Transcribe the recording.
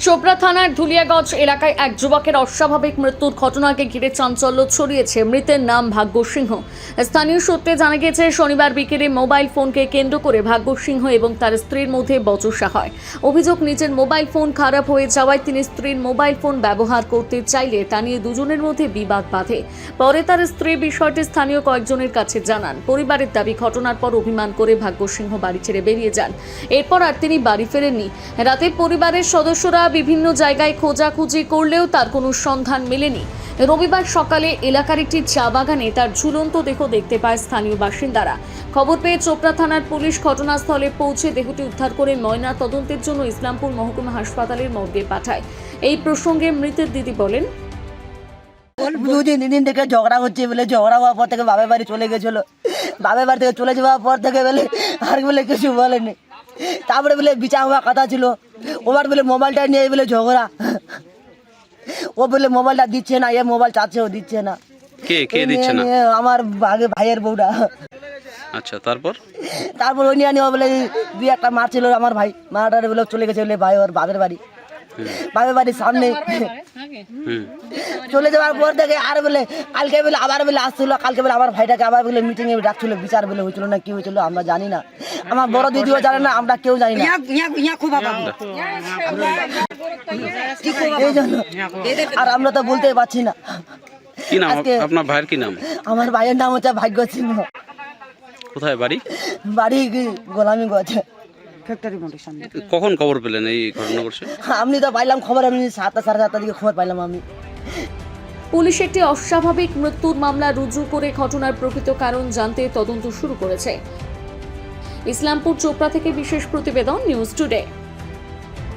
চোপড়া থানার ধুলিয়াগঞ্জ এলাকায় এক যুবকের অস্বাভাবিক মৃত্যুর ঘটনাকে ঘিরে চাঞ্চল্য ছড়িয়েছে। মৃতের নাম ভাগ্য সিংহ। স্থানীয় সূত্রে জানা গেছে, শনিবার বিকেলে মোবাইল ফোনকে কেন্দ্র করে ভাগ্য সিংহ এবং তার স্ত্রীর মধ্যে বচসা হয়। অভিযোগ, নিজের মোবাইল ফোন খারাপ হয়ে যাওয়ায় তিনি স্ত্রীর মোবাইল ফোন ব্যবহার করতে চাইলে তা নিয়ে দুজনের মধ্যে বিবাদ বাধে। পরে তার স্ত্রী বিষয়টি স্থানীয় কয়েকজনের কাছে জানান। পরিবারের দাবি, ঘটনার পর অভিমান করে ভাগ্য সিংহ বাড়ি ছেড়ে বেরিয়ে যান। এরপর আর তিনি বাড়ি ফেরেননি। রাতে পরিবারের সদস্যরা বিভিন্ন জায়গায় খোঁজাখুঁজি করলেও তার কোনো সন্ধান মেলেনি। রবিবার সকালে এলাকার একটি চা বাগানে তার ঝুলন্ত দেহ দেখতে পায় স্থানীয় বাসিন্দারা। খবর পেয়ে চোপড়া থানার পুলিশ ঘটনাস্থলে পৌঁছে দেহটি উদ্ধার করে ময়না তদন্তের জন্য ইসলামপুর মহকুমা হাসপাতালের মর্গে পাঠায়। এই প্রসঙ্গে মৃতের দিদি বলেন, দুদিন থেকে ঝগড়া হচ্ছে বলে, ঝগড়া হওয়ার পর থেকে বাবার বাড়ি চলে গেছিল। বাবার বাড়ি থেকে চলে যাওয়ার পর থেকে বলে আর বলে কিছু বলেনি। তারপরে বলে বিচার হওয়ার কথা ছিল, ওবার বলে মোবাইলটা নিয়ে বলে ঝগড়া। ও বলে মোবাইলটা দিচ্ছে না, এ মোবাইল চাচ্ছে, ও দিচ্ছে না। কে দিচ্ছে না? আমার ভাইয়ের বউটা। আচ্ছা, তারপর ওই নিয়ে বলে দুই একটা মারছিল আমার ভাই, মারাটারে বলে চলে গেছে বলে ভাই ওর বাপের বাড়ি, বাপের বাড়ির সামনে। চলে যাওয়ার পর থেকে আর বলে কালকে বলে আবার বলে আসছিল, কালকে বলে আমার ভাইটাকে আবার বলে মিটিং এ ডাকছিল, বিচার বলে হয়েছিল না কি হয়েছিল আমরা জানি না, আমার বড় দিদিও জানে না, আমরা কেউ জানি না। এই জন্য আর আমরা তো বলতে পারছি না। কি নাম আপনার ভাইয়ের? কি নাম? আমার ভাইয়ের নাম হচ্ছে ভাগ্য সিংহ। কোথায় বাড়ি? বাড়ি গোলামি গছে। কখন খবর পেলেন এই ঘটনা ঘটছে? আমি তো পাইলাম খবর, আমি 7টা সাড়ে 7টার দিকে খবর পাইলাম আমি। পুলিশ একটি অস্বাভাবিক মৃত্যুর মামলা রুজু করে ঘটনার প্রকৃত কারণ জানতে তদন্ত শুরু করেছে। ইসলামপুর চোপড়া থেকে বিশেষ প্রতিবেদন, নিউজ টুডে।